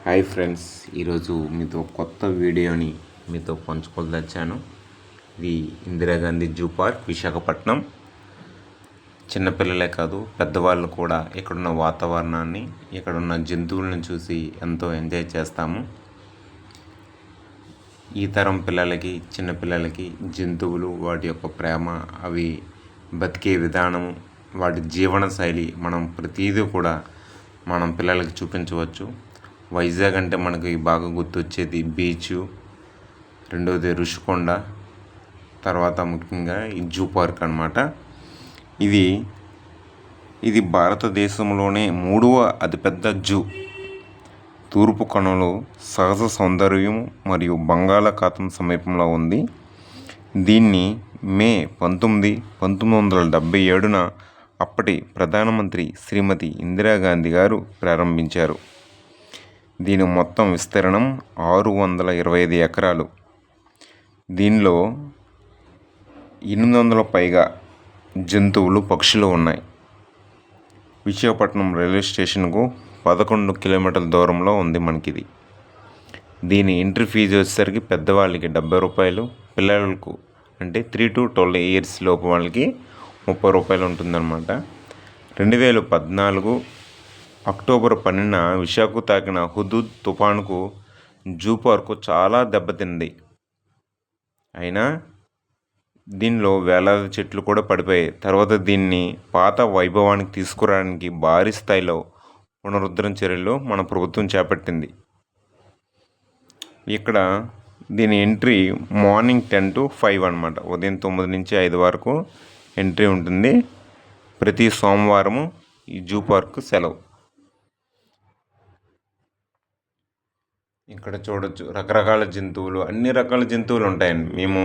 Hi friends, ఈరోజు మీతో కొత్త వీడియోని మీతో పంచుకోదచ్చాను. ఇది ఇందిరాగాంధీ జూ పార్క్, విశాఖపట్నం. చిన్నపిల్లలే కాదు, పెద్దవాళ్ళు కూడా ఇక్కడున్న వాతావరణాన్ని, ఇక్కడున్న జంతువులను చూసి ఎంతో ఎంజాయ్ చేస్తాము. ఈ తరం పిల్లలకి, చిన్నపిల్లలకి జంతువులు, వాటి యొక్క ప్రేమ, అవి బతికే విధానం, వాటి జీవన శైలి మనం ప్రతిదీ కూడా మనం పిల్లలకి చూపించవచ్చు. వైజాగ్ అంటే మనకి బాగా గుర్తొచ్చేది బీచ్, రెండవది ఋషికొండ, తర్వాత ముఖ్యంగా ఈ జూ పార్క్ అన్నమాట. ఇది భారతదేశంలోనే 3వ అతిపెద్ద జూ. తూర్పు కనుమలు, సహజ సౌందర్యం మరియు బంగాళాఖాతం సమీపంలో ఉంది. దీన్ని మే 19, 1977న అప్పటి ప్రధానమంత్రి శ్రీమతి ఇందిరాగాంధీ గారు ప్రారంభించారు. దీని మొత్తం విస్తీర్ణం 625 ఎకరాలు. దీనిలో 800 పైగా జంతువులు, పక్షులు ఉన్నాయి. విశాఖపట్నం రైల్వే స్టేషన్కు 11 కిలోమీటర్ల దూరంలో ఉంది మనకిది. దీని ఎంట్రీ ఫీజు వచ్చేసరికి పెద్దవాళ్ళకి 70 రూపాయలు, పిల్లలకు అంటే 3 to 12 ఇయర్స్ లోపు వాళ్ళకి 30 రూపాయలు ఉంటుందన్నమాట. 2014 అక్టోబర్ 12న విశాఖకు తాకిన హుదూద్ తుఫానుకు జూ పార్కు చాలా దెబ్బతింది. అయినా దీనిలో వేలాది చెట్లు కూడా పడిపోయాయి. తర్వాత దీన్ని పాత వైభవానికి తీసుకురావడానికి భారీ స్థాయిలో పునరుద్ధరణ చర్యలు మన ప్రభుత్వం చేపట్టింది. ఇక్కడ దీని ఎంట్రీ మార్నింగ్ 10 to 5 అన్నమాట. ఉదయం 9 నుంచి 5 వరకు ఎంట్రీ ఉంటుంది. ప్రతి సోమవారము ఈ జూ పార్కు సెలవు. ఇక్కడ చూడొచ్చు రకరకాల జంతువులు, అన్ని రకాల జంతువులు ఉంటాయండి. మేము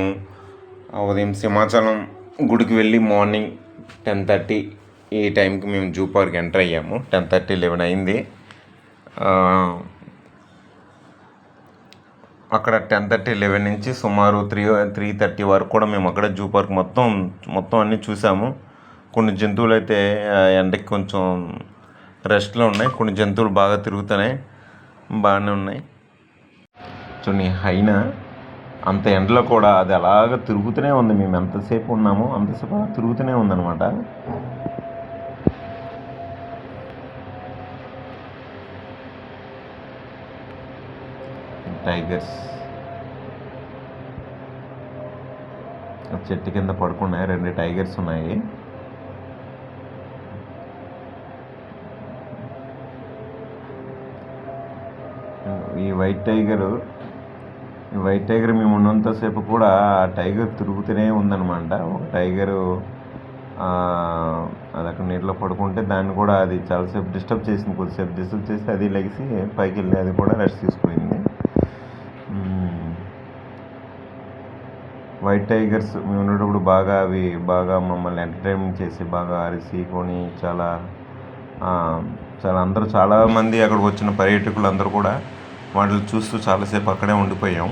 ఉదయం సింహాచలం గుడికి వెళ్ళి మార్నింగ్ 10:30 ఈ టైంకి మేము జూ పార్క్ ఎంటర్ అయ్యాము. 10:30, 11 అయింది. అక్కడ 10:30, 11 నుంచి సుమారు 3:30 వరకు కూడా మేము అక్కడ జూ పార్క్ మొత్తం అన్నీ చూసాము. కొన్ని జంతువులు అయితే ఎండకి కొంచెం రెస్ట్లో ఉన్నాయి. కొన్ని జంతువులు బాగా తిరుగుతున్నాయి, బాగానే ఉన్నాయి. చూడండి, హైనా అంత ఎండలో కూడా అది అలాగ తిరుగుతూనే ఉంది. మేము ఎంతసేపు ఉన్నామో అంతసేపు అలా తిరుగుతూనే ఉందన్నమాట. టైగర్స్ చెట్టు కింద పడుకున్నాయి. 2 టైగర్స్ ఉన్నాయి. ఈ వైట్ టైగర్ మేము ఉన్నంతసేపు కూడా ఆ టైగర్ తిరుగుతూనే ఉందన్నమాట. ఒక టైగరు అది అక్కడ నీటిలో పడుకుంటే దాన్ని కూడా అది చాలాసేపు డిస్టర్బ్ చేసింది. కొద్దిసేపు డిస్టర్బ్ చేసి అది లెగిసి పైకి వెళ్ళి అది కూడా రెస్ట్ తీసుకుపోయింది. వైట్ టైగర్స్ మేము ఉన్నప్పుడు బాగా మమ్మల్ని ఎంటర్టైన్మెంట్ చేసి బాగా అరిసి కొని చాలా చాలామంది అక్కడికి వచ్చిన పర్యాటకులు అందరూ కూడా వాటిని చూస్తూ చాలాసేపు అక్కడే ఉండిపోయాం.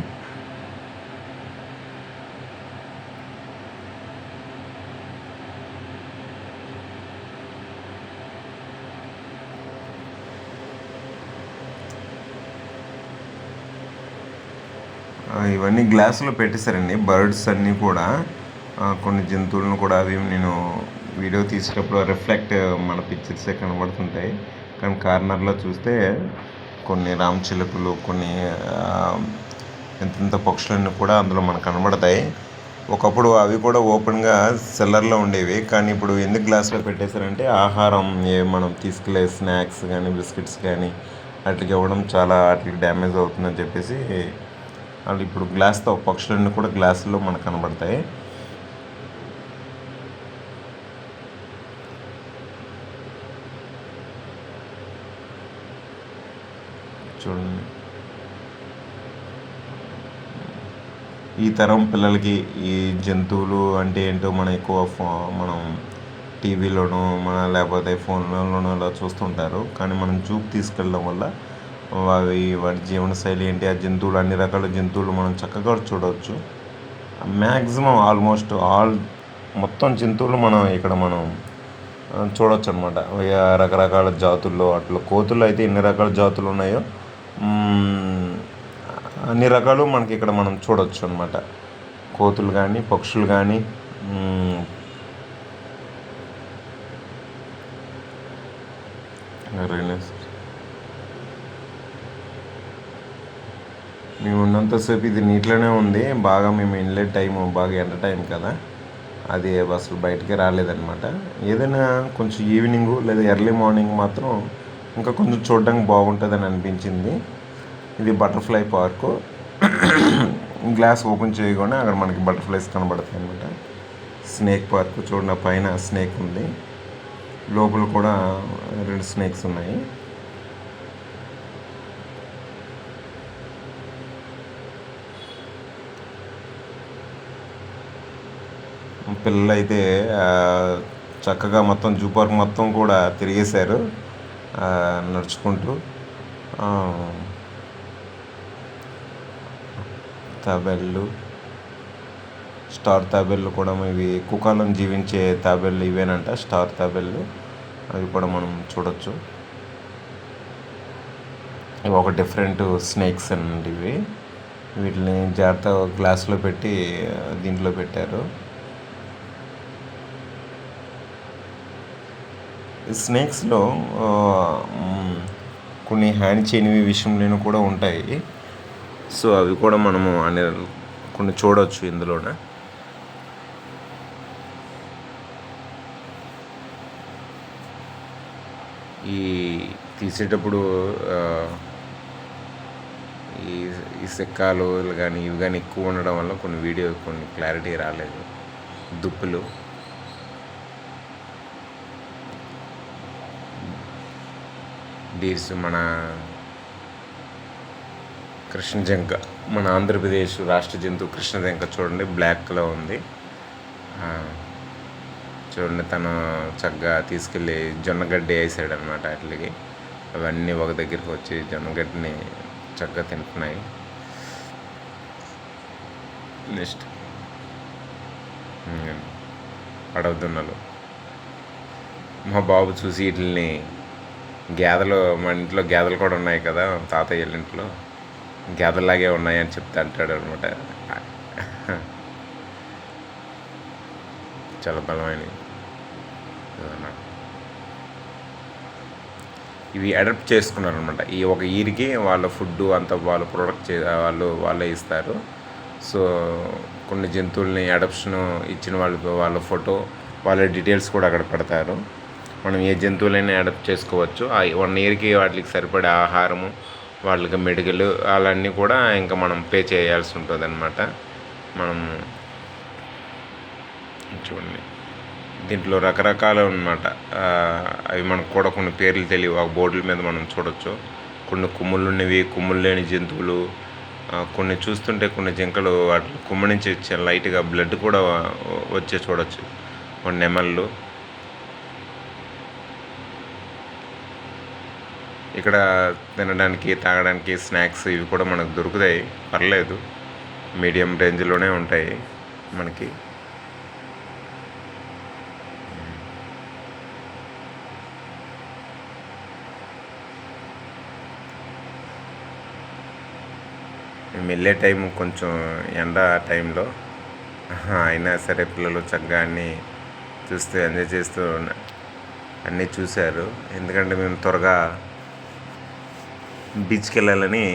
ఇవన్నీ గ్లాసులో పెట్టేశారండి. బర్డ్స్ అన్నీ కూడా, కొన్ని జంతువులను కూడా అవి నేను వీడియో తీసేటప్పుడు రిఫ్లెక్ట్ మన పిక్చర్సే కనబడుతుంటాయి. కానీ కార్నర్లో చూస్తే కొన్ని రామచిలుకలు, కొన్ని ఎంత పక్షులన్నీ కూడా అందులో మనకు కనబడతాయి. ఒకప్పుడు అవి కూడా ఓపెన్గా సెల్లర్లో ఉండేవి. కానీ ఇప్పుడు ఎందుకు గ్లాస్లో పెట్టేశారంటే ఆహారం మనం తీసుకెళ్ళే స్నాక్స్ కానీ బిస్కెట్స్ కానీ వాటికి ఇవ్వడం చాలా వాటికి డ్యామేజ్ అవుతుందని చెప్పేసి వాళ్ళు ఇప్పుడు గ్లాస్తో పక్షులన్నీ కూడా గ్లాసుల్లో మనకు కనబడతాయి. చూడండి, ఈ తరం పిల్లలకి ఈ జంతువులు అంటే ఏంటో మనం టీవీలోనో లేకపోతే ఫోన్లోనో అలా చూస్తుంటారు. కానీ మనం జూకి తీసుకెళ్ళడం వల్ల వాటి జీవనశైలి ఏంటి, ఆ జంతువులు, అన్ని రకాల జంతువులు మనం చక్కగా చూడవచ్చు. మ్యాక్సిమం ఆల్మోస్ట్ మొత్తం జంతువులు ఇక్కడ మనం చూడవచ్చు అనమాట. రకరకాల జాతుల్లో అట్లా కోతులు అయితే ఎన్ని రకాల జాతులు ఉన్నాయో అన్ని రకాలు మనకి ఇక్కడ మనం చూడవచ్చు అనమాట. కోతులు కానీ, పక్షులు కానీ, మేము ఉన్నంతసేపు ఇది నీటిలోనే ఉంది. బాగా మేము వెళ్ళే టైము బాగా ఎండ టైం కదా, అది అసలు బయటికి రాలేదన్నమాట. ఏదైనా కొంచెం ఈవినింగు లేదా ఎర్లీ మార్నింగ్ మాత్రం ఇంకా కొంచెం చూడడానికి బాగుంటుందని అనిపించింది. ఇది బటర్ఫ్లై పార్కు. గ్లాస్ ఓపెన్ చేయగానే అక్కడ మనకి బటర్ఫ్లైస్ కనబడతాయి అన్నమాట. స్నేక్ పార్క్ చూడండి, పైన స్నేక్ ఉంది, లోపల కూడా 2 స్నేక్స్ ఉన్నాయి. పిల్లలు అయితే చక్కగా మొత్తం జూ పార్క్ మొత్తం కూడా తిరిగేశారు నడుచుకుంటూ. తాబేళ్ళు, స్టార్ తాబేళ్ళు కూడా ఇవి ఎక్కువ కాలం జీవించే తాబేళ్ళు ఇవేనంట, స్టార్ తాబేళ్ళు. అవి కూడా మనం చూడొచ్చు. ఇవి ఒక డిఫరెంట్ స్నేక్స్ అండి ఇవి. వీటిని జాగ్రత్తగా గ్లాస్లో పెట్టి దీంట్లో పెట్టారు. స్నేక్స్లో కొన్ని హ్యాండ్ చేయనివి విషయంలో కూడా ఉంటాయి. సో అవి కూడా మనము కొన్ని చూడవచ్చు ఇందులోనే. ఈ తీసేటప్పుడు ఈ సెక్కాలు కానీ ఇవి కానీ ఎక్కువ ఉండడం వల్ల కొన్ని క్లారిటీ రాలేదు. దుప్పులు, డీర్స్, మన కృష్ణ జింక, మన ఆంధ్రప్రదేశ్ రాష్ట్ర జంతువు కృష్ణ జింక చూడండి, బ్లాక్లో ఉంది. చూడండి, తను చక్కగా తీసుకెళ్ళి జొన్నగడ్డి వేసాడు అనమాట వాటికి. అవన్నీ ఒక దగ్గరికి వచ్చి జొన్నగడ్డిని చక్కగా తింటున్నాయి. నెక్స్ట్ అడవుదున్నలు. మా బాబు చూసి వీటిని గేదెలు, మన ఇంట్లో గేదెలు కూడా ఉన్నాయి కదా తాతయ్య వాళ్ళ ఇంట్లో, గేదెలాగే ఉన్నాయని చెప్తా అంటాడు అనమాట. చాలా బలమైనవి. ఇవి అడాప్ట్ చేసుకున్నారు అనమాట. ఈ ఒక ఈరికి వాళ్ళ ఫుడ్ అంతా వాళ్ళు ప్రొడక్ట్ వాళ్ళే ఇస్తారు. సో కొన్ని జంతువుల్ని అడాప్షన్ ఇచ్చిన వాళ్ళ ఫోటో, వాళ్ళ డీటెయిల్స్ కూడా అక్కడ పెడతారు. మనం ఏ జంతువులైనా అడాప్ట్ చేసుకోవచ్చు. 1 ఇయర్కి వాటికి సరిపడే ఆహారము, వాళ్ళకి మెడికల్ అవన్నీ కూడా ఇంకా మనం పే చేయాల్సి ఉంటుంది అనమాట. మనం చూడండి, దీంట్లో రకరకాలు అనమాట. అవి మనకు కూడా కొన్ని పేర్లు తెలియవు. ఆ బోర్డుల మీద మనం చూడొచ్చు. కొన్ని కొమ్ములు ఉన్నవి, కొమ్ములు లేని జంతువులు. కొన్ని చూస్తుంటే కొన్ని జింకలు వాటి కొమ్ము నుంచి వచ్చే లైట్గా బ్లడ్ కూడా వచ్చే చూడొచ్చు. కొన్ని నెమళ్ళు. ఇక్కడ తినడానికి, తాగడానికి స్నాక్స్ ఇవి కూడా మనకు దొరుకుతాయి, పర్లేదు, మీడియం రేంజ్లోనే ఉంటాయి మనకి. మేము వెళ్ళే టైం కొంచెం ఎండ టైంలో అయినా సరే పిల్లలు చక్కగా అన్నీ చూస్తూ ఎంజాయ్ చేస్తూ అన్నీ చూశారు. ఎందుకంటే మేము త్వరగా బీచ్కి వెళ్ళాలని